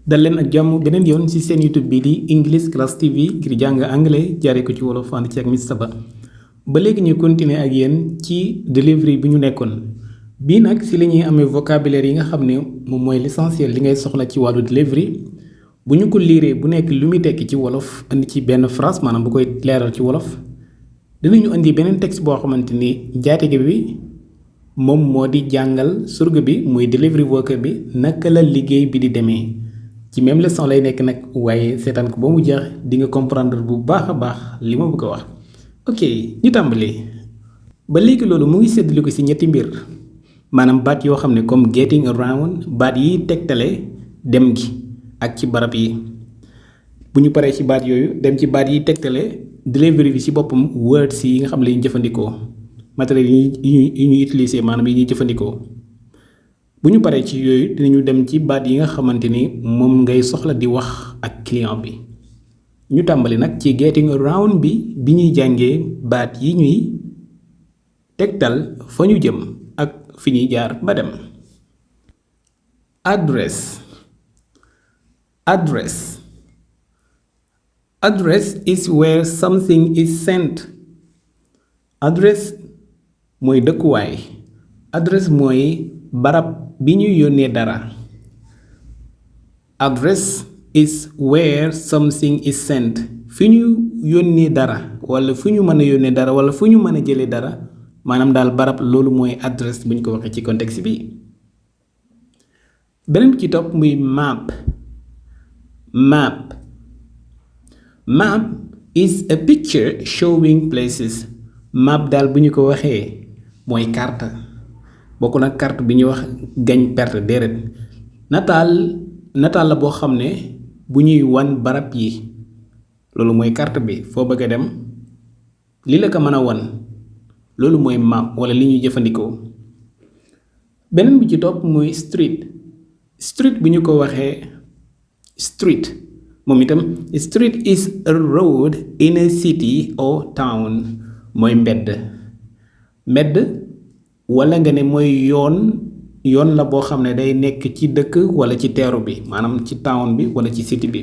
dal leen ak jàmm beneen yoon ci seen YouTube bii di English Class TV ngir jàng anglais jaaree ko ci wolof ànd ci ak Mister Ba ba léegi ñu continuer ak yéen ci delivery bi ñu nekkoon bii nag ci li ñuy amee vocabulaire yi nga xam ne moom mooy l'essentiel li ngay soxla ci wàllu delivery bu ñu ko liiree bu nekk lu muy tekki ci wolof indi ci benn phrase maanaam bu koy leeral ci wolof dinañu indi beneen texte boo xamante ni njaatige bi moom moo di jàngal surga bi muy delivery worker bi naka la liggéey bi di demee ci même leçon lay nekk nag waaye seetaan ko ba mu jeex di nga comprendre bu baax a baax li ma bëgg a wax. ok ñu tàmbali ba léegi loolu mu ngi séddale ko ci ñetti mbir maanaam baat yoo xam ne comme getting around baat yi tegtale dem gi ak ci barab yi bu ñu paree ci baat yooyu dem ci baat yi tegtale delivery bi ci boppam words yi nga xam ne la ñuy jëfandikoo matériel yi ñuy utiliser maanaam yi ñuy jëfandikoo. bu ñu paree ci yooyu dinañu dem ci baat yi nga xamante ni moom ngay soxla di wax ak client bi ñu tàmbali nag ci getting around bi ñuy jàngee baat yi ñuy tegtal fa ñu jëm ak fi ñuy jaar ba dem. address address address is where something is sent. address mooy dëkkuwaay address mooy barab bi ñuy yónnee dara. address is where something is sent. fi ñu yónnee dara wala fu ñu mën a yónnee dara wala fu ñu mën a jëlee dara maanaam daal barab loolu mooy address bu ñu ko waxee ci contexte bi. beneen bi ci topp muy map. map map is a picture showing places. map daal bu ñu ko waxee mooy carte bokk nag carte bi ñuy wax gagne perte déedéet nataal la boo xam ne bu ñuy wan barab yi loolu mooy carte bi foo bëgg a dem li la ko mën a wan loolu mooy map wala li ñuy jëfandikoo. beneen bi ci topp mooy street. street bu ñu ko waxee street moom itam street is a road in a city or town mooy mbedd wala nga ne mooy yoon la boo xam ne day nekk ci dëkk wala ci teeru bi maanaam ci town bi wala ci city bi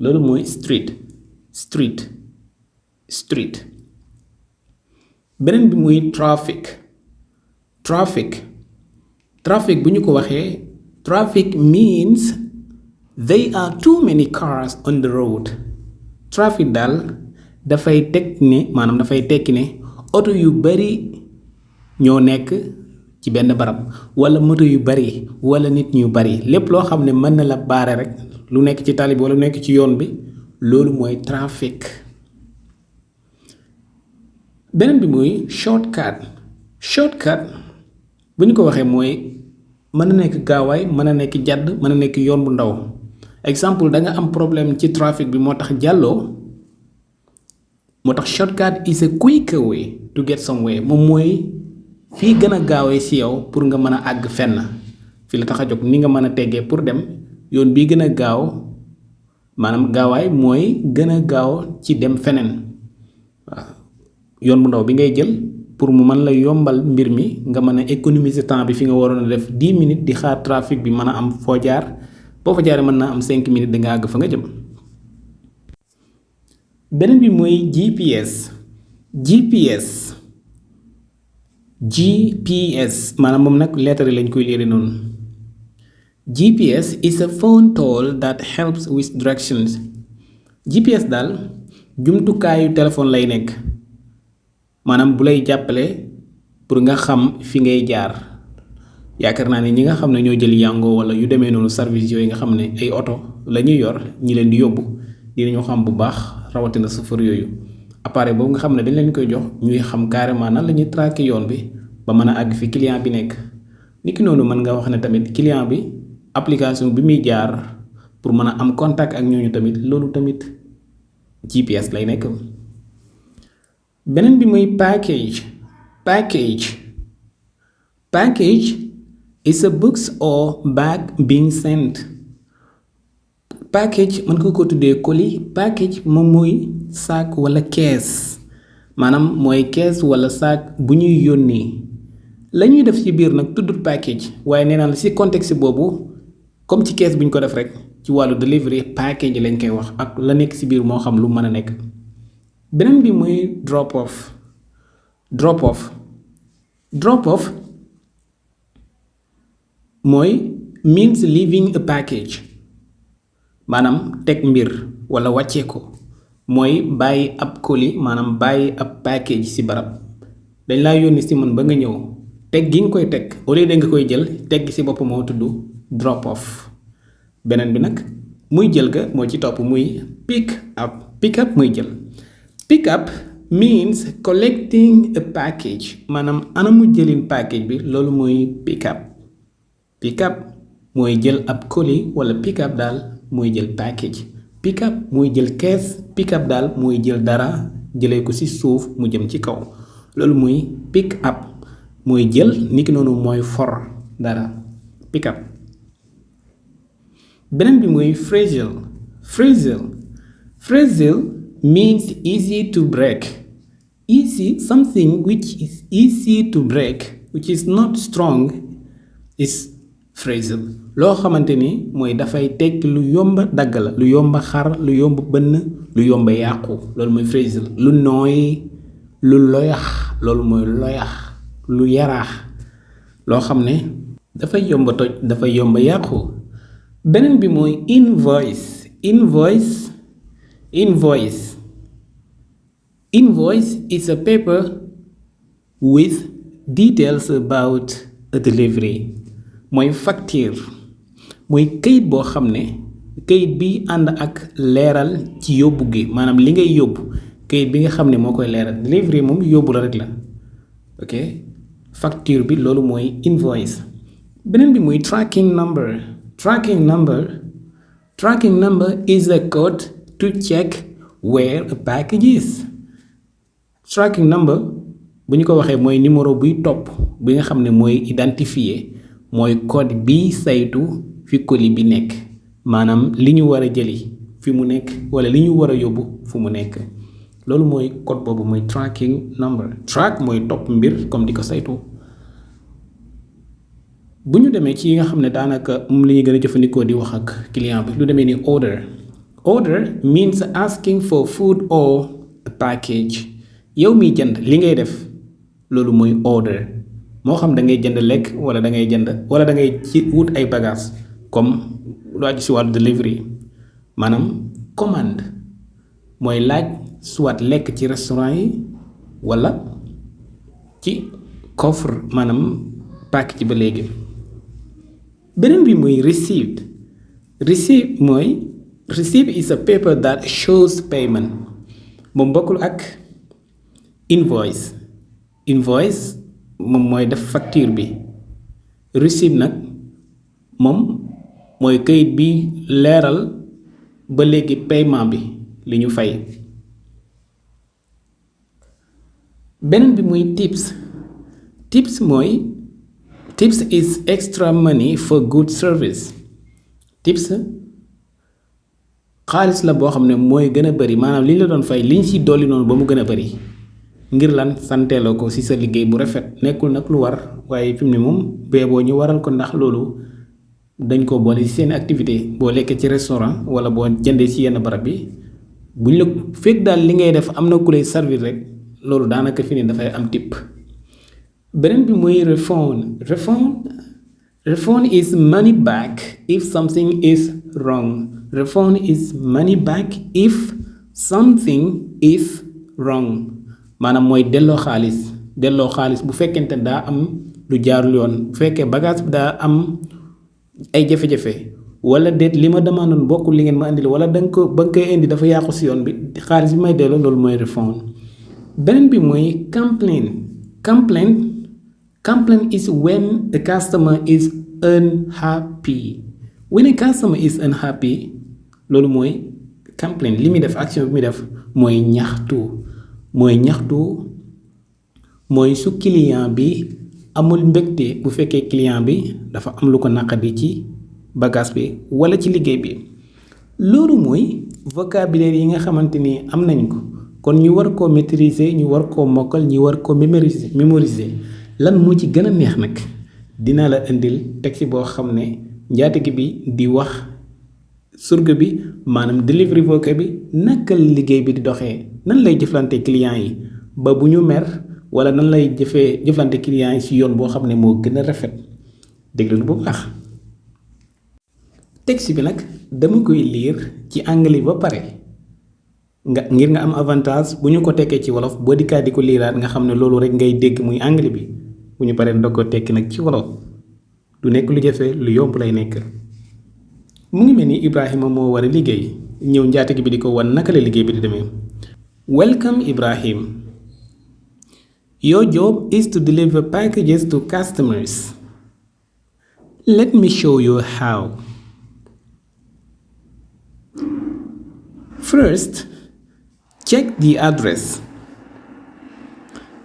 loolu mooy street. beneen bi muy traffic bu ñu ko waxee traffic means there are too many cars on the road. traffic daal dafay tekki ne oto yu bari ñoo nekk ci benn barab wala moto yu bari wala nit ñu bari lépp loo xam ne mën na la baare rek lu nekk ci tali bi wala lu nekk ci yoon bi loolu mooy trafic. beneen bi muy shortcut bu ñu ko waxee mooy mën na nekk gaawaay mën na nekk jàdd mën na nekk yoon bu ndaw exemple da nga am problème ci trafic bi moo tax jàlloo moo tax shortcut is a quicker way to get somewhere moom mooy fii gën a gaawee ci yow pour nga mën a àgg fenn fi la tax a jóg ni nga mën a teggee pour dem yoon bii gën a gaaw maanaam gaawaay mooy gën a gaaw ci dem feneen waaw yoon bu ndaw bi ngay jël pour mu mën la yombal mbir mi nga mën a économiser temps bi fi nga waroon a def 10 minutes di xaar trafic bi mën a am foo jaar boo fa jaaree mën naa am 5 minutes da nga àgg fa nga jëm. beneen bi mooy GPS maanaam moom nag lettre lañ koy liire noonu. GPS is a phone tool that helps with directions. GPS daal jumtukaayu téléphone lay nekk maanaam bu lay jàppale pour nga xam fi ngay jaar yaakaar naa ne ñi nga xam ne ñoo jël Yango wala yu demee noonu service yooyu nga xam ne ay oto la ñuy yor ñi leen di yóbbu dinañu xam bu baax rawatina chauffeur yooyu. appareil boobu nga xam ne dañ leen koy jox ñuy xam carrément nan la ñuy traquer yoon bi ba mën a àgg fi client bi nekk niki noonu mën nga wax ne tamit client bi application bi muy jaar pour mën a am contact ak ñooñu tamit loolu tamit GPS lay nekk. beneen bi mooy package is a box or bag being sent. package mën nga ko tuddee colis package moom mooy sac wala kees maanaam mooy kees wala sac bu ñuy yónnee la ñuy def ci biir nag tuddut package waaye nee naa la ci contexte boobu comme ci kees bi ñu ko def rek ci wàllu delivery package lañ koy wax ak la nekk ci biir moo xam lu mën a nekk. beneen bi muy drop off mooy means leaving a package maanaam teg mbir wala wàccee ko mooy bàyyi ab colis maanaam bàyyi ab package ci barab dañ laa yónni ci man ba nga ñëw teg gi nga koy teg au lieu da nga koy jël teg ci bopp moo tudd drop off. beneen bi nag muy jël ga moo ci topp muy pick up muy jël. pick up means collecting a package maanaam anamu jëlin package bi loolu mooy pick up mooy jël ab colis wala pick up daal mooy jël package. pick up mooy jël kees pick up daal mooy jël dara jëlee ko ci suuf mu jëm ci kaw loolu muy pick up mooy jël niki noonu mooy for dara pick up. beneen bi muy phrasal means easy to break. Something which is easy to break which is not strong is phrasal. loo xamante ni mooy dafay tekki lu yomba dagg la lu yomba xar lu yomba bënn lu yomba yàqu loolu mooy phrasal. lu nooy lu loyax loolu mooy loyax lu yaraax loo xam ne dafay yomba toj dafay yomba yàqu. beneen bi mooy invoice is a paper with details about a delivery mooy facture mooy këyit boo xam ne këyit bi ànd ak leeral ci yóbbu gi maanaam li ngay yóbbu këyit bi nga xam ne moo koy leeral. delivery moom yóbbu la rek la ok facture bi loolu mooy invoice. beneen bi muy tracking number is a code to check where a package is. tracking number bu ñu ko waxee mooy numéro buy topp bi nga xam ne mooy identifier mooy code bi saytu fi colis bi nekk maanaam li ñu war a jëli fi mu nekk wala li ñu war a yóbbu fu mu nekk loolu mooy code boobu mooy tracking number. track mooy topp mbir comme di ko saytu. bu ñu demee ci yi nga xam ne daanaka moom li ñuy gën a jëfandikoo di wax ak client bi lu demee ni order means asking for food or a package. yow miy jënd li ngay def loolu mooy order moo xam da ngay jënd lekk wala da ngay ci wut ay bagages comme lu aju si wàllu delivery maanaam commande mooy laaj soit lekk ci restaurant yi wala ci coffre maanaam package ba léegi. beneen bi muy receipt is a paper that shows payment moom bokkul ak invoice moom mooy def facture bi. receipt nag moom mooy kayit bi leeral ba léegi paiement bi li ñu fay. beneen bi muy tips is extra money for good service. tips xaalis la boo xam ne mooy gën a bari maanaam li ñu la doon fay li ñu ci dolli noonu ba mu gën a bari ngir lan santeeloo ko ci sa liggéey bu rafet nekkul nag lu war waaye fi mu ne moom boo ñu waral ko ndax loolu dañ ko boole ci seen activité boo lekkee ci restaurant wala boo jëndee ci yenn barab bi buñ la fekk daal li ngay def am na ku lay servir rek loolu daanaka fi ne dafay am tip. beneen bi muy refund is money back if something is wrong. refund is money back if something is wrong maanaam mooy delloo xaalis bu fekkente daa am lu jaarul yoon bu fekkee bagage bi daa am ay jafe-jafe wala déet li ma demandoon bokkul li ngeen ma indil wala danga ko ba nga koy indi dafa yàqu si yoon bi xaalis bi may delloo loolu mooy refund. beneen bi mooy complaint is when the customer is unhappy. when a customer is unhappy loolu mooy complaint li muy def action bi muy def mooy ñaxtu mooy su client bi amul mbégte bu fekkee client bi dafa am lu ko naqadi ci bagage bi wala ci liggéey bi. loolu mooy vocabulaire yi nga xamante ni am nañ ko kon ñu war koo maîtriser ñu war koo mokkal ñu war koo mémoriser lan moo ci gën a neex nag dina la indil texte boo xam ne njaatige bi di wax surga bi maanaam delivery worker bi naka liggéey bi di doxee nan lay jëflante client yi ba bu ñu mer wala nan lay jëflante client yi ci yoon boo xam ne moo gën a rafet déglu bu baax. texte bi nag dama koy lire ci anglais ba pare ngir nga am avantage bu ñu ko tekkee ci wolof boo dikkaat di ko liiraat nga xam ne loolu rek ngay dégg muy anglais bi bu ñu paree ndog ko tekki nag ci wolof du nekk lu jafe lu yomb lay nekk. mu ngi mel ni Ibrahima moo war a liggéey ñëw njaatige bi di ko wan naka la liggéey bi di demee. Welcome Ibrahim. Your job is to deliver packages to customers. Let me show you how. First, check the address.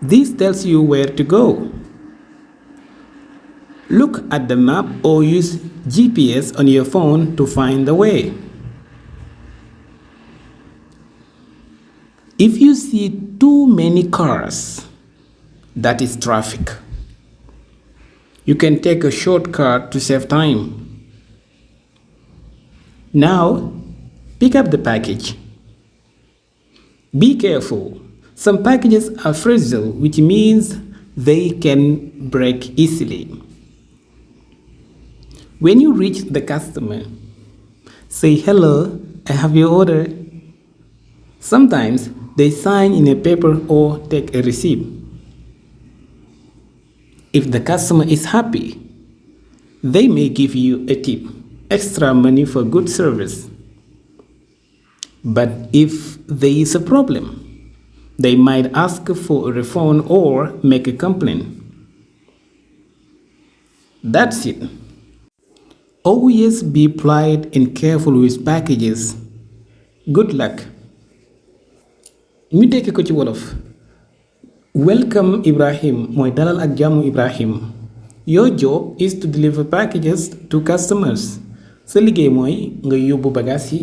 This tells you where to go. Look at the map or use GPS on your phone to find the way. If you see too many cars, that is traffic. You can take a shortcut to save time. Now, pick up the package. Be careful. Some packages are fragile, which means they can break easily. When you reach the customer, say, "Hello, I have your order." Sometimes they sign in a paper or take a receipt. If the customer is happy, they may give you a tip, extra money for good service. But if there is a problem, they might ask for a refund or make a complaint. That's it. Always be polite and careful with packages. Good luck. ñu tekki ko ci wolof. Welcome Ibrahim mooy dalal ak jàmm Ibrahim. Your job is to deliver packages to customers. sa liggéey mooy nga yóbbu bagages yi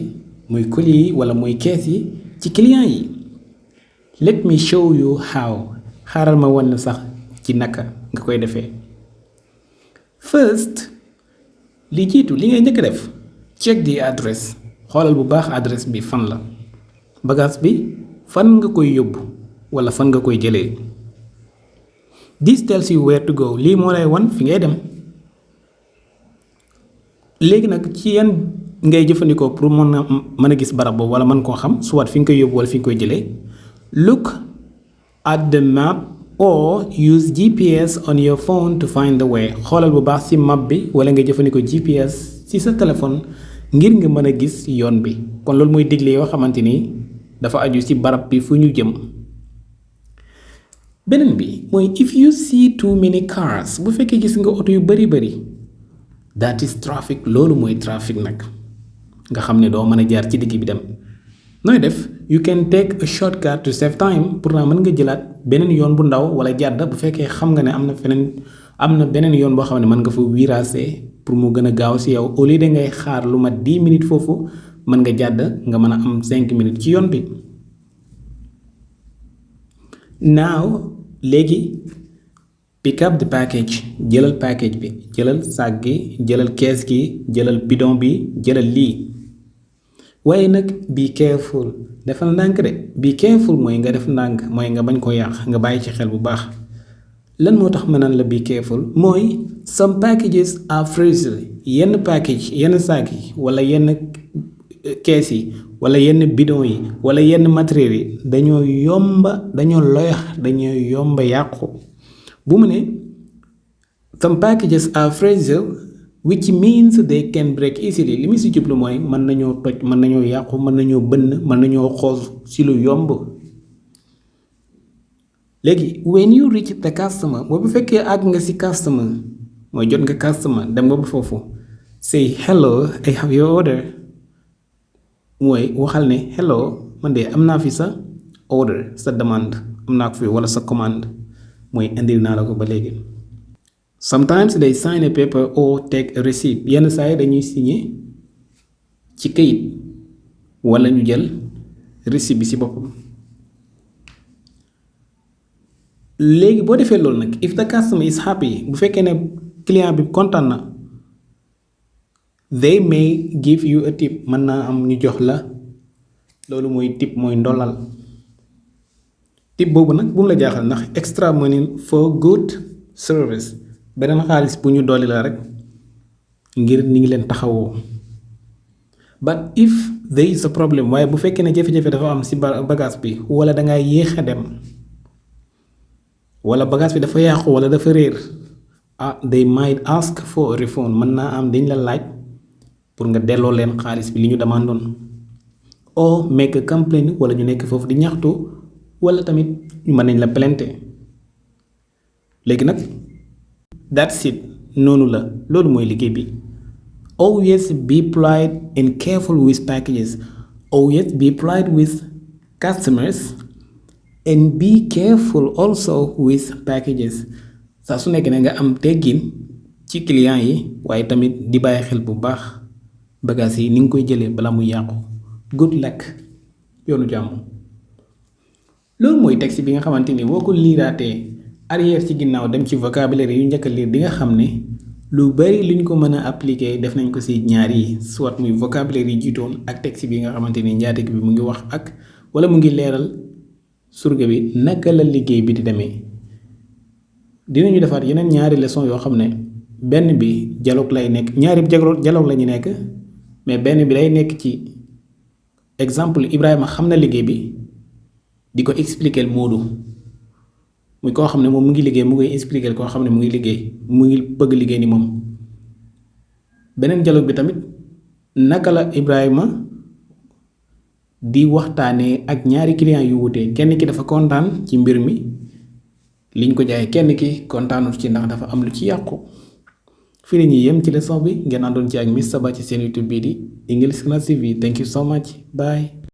muy colis yi wala muy kees yi ci client yi. Let me show you how. xaaral ma wan sax ci naka nga koy defee. First, li jiitu li ngay njëkk def check the address. xoolal bu baax adresse bi fan la. bagage bi fan nga koy yóbbu wala fan nga koy jëlee. This tells you where to go. lii moo lay wan fi ngay dem. léegi nag ci yan ngay jëfandikoo pour mën a gis barab boobu wala mën koo xam soit fi nga koy yóbbu wala fi nga koy jëlee. Look at the map or use GPS on your phone to find the way. xoolal bu baax ci map bi wala nga jëfandikoo GPS ci sa téléphone ngir nga mën a gis yoon bi. kon loolu mooy digle yoo xamante ni dafa aju ci barab bi fu ñu jëm. beneen bi mooy if you see too many cars bu fekkee gis nga oto yu bari that is traffic. loolu mooy trafic nag nga xam ne doo mën a jaar ci digg bi dem. nooy def you can take a shortcut to save time. pour naa mën nga jëlaat beneen yoon bu ndaw wala jàdd bu fekkee xam nga ne am na beneen yoon boo xam ne mën nga fa virage pour mu gën a gaaw si yow au lieu de ngay xaar lu mat 10 minutes foofu mën nga jàdd nga mën a am 5 minutes ci yoon bi. now léegi pick up the package. jëlal package bi jëlal sac gi jëlal kees gi jëlal bidon bi jëlal lii. waaye nag be careful. defal ndànk de. be careful mooy nga def ndànk mooy nga bañ ko yàq nga bàyyi ci xel bu baax. lan moo tax ma naan la be careful mooy some packages are fragile. yenn package yenn sac yi wala yenn kees yi wala yenn bidon yi wala yenn matériel yi dañoo loyax dañoo yomba yàqu. bu mu ne some packages are fragile which means they can break easily. li mu si jublu mooy mën nañoo toj mën nañoo yàqu mën nañoo bënn mën nañoo xoos si lu yomb. léegi when you reach the customer mooy bu fekkee àgg nga si customer mooy jot nga customer dem nga ba foofu say hello I have your order. mooy waxal ne hello man de am naa fi sa order sa demande am naa ko fi wala sa commande mooy indil naa la ko ba léegi. sometimes they sign a paper or take a receipt. yenn saa yi dañuy signé ci kayit wala ñu jël receipt bi ci boppam. léegi boo defee loolu nag if the customer is happy bu fekkee ne client bi kontaan na they may give you a tip. Mën naa am ñu jox la loolu mooy tip mooy ndollal. Tip boobu nag bu mu la jaaxal ndax extra money for good service beneen xaalis bu ñu dolli la rek ngir ni ngi leen taxawoo. But if there is a problem waaye bu fekkee ne jafe-jafe dafa am ci bagage bi wala dangay yéex a dem wala bagage bi dafa yàqu wala dafa réer they might ask for a refund. Mën naa am dañ la laaj pour nga delloo leen xaalis bi li ñu demandoon. Or make a complaint wala ñu nekk foofu di ñaxtu wala tamit ñu mën nañ la plainte. léegi nag that's it noonu la loolu mooy liggéey bi. Always be polite and careful with packages. Always be polite with customers and be careful also with packages. saa su nekk ne nga am teggin ci client yi waaye tamit di bàyyi xel bu baax bagages yi ni nga koy jëlee bala muy yàqu. Good luck yoonu jàmm. loolu mooy texte bi nga xamante ni boo ko liiraatee arrière ci ginnaaw dem ci vocabulaire yu njëkk a liir di nga xam ne lu bari luñ ko mën a appliquer def nañ ko ci ñaar yi soit muy vocabulaire yi jiitoon ak texte bi nga xamante ni njaatige bi mu ngi wax ak wala mu ngi leeral surga bi naka la liggéey bi di demee. dinañu defaat yeneen ñaari leçon yoo xam ne benn bi dialogue lay nekk ñaari dialogue la ñu nekk mais benn bi day nekk ci exemple Ibrahima xam na liggéey bi di ko expliquer Moodu muy koo xam ne moom mu ngi liggéey mu ngi expliquer koo xam ne mu ngi liggéey mu ngi bëgg liggéey ni moom. beneen dialogue bi tamit naka la Ibrahima di waxtaanee ak ñaari client yu wuute kenn ki dafa kontaan ci mbir mi liñ ko jaay kenn ki kontaanut ci ndax dafa am lu ci yàqu. fii la ñuy yem ci leçon bi ngeen àndoon ci ak Miss Saba ci seen YouTube bii di English Class TV. Thank you so much. Bye.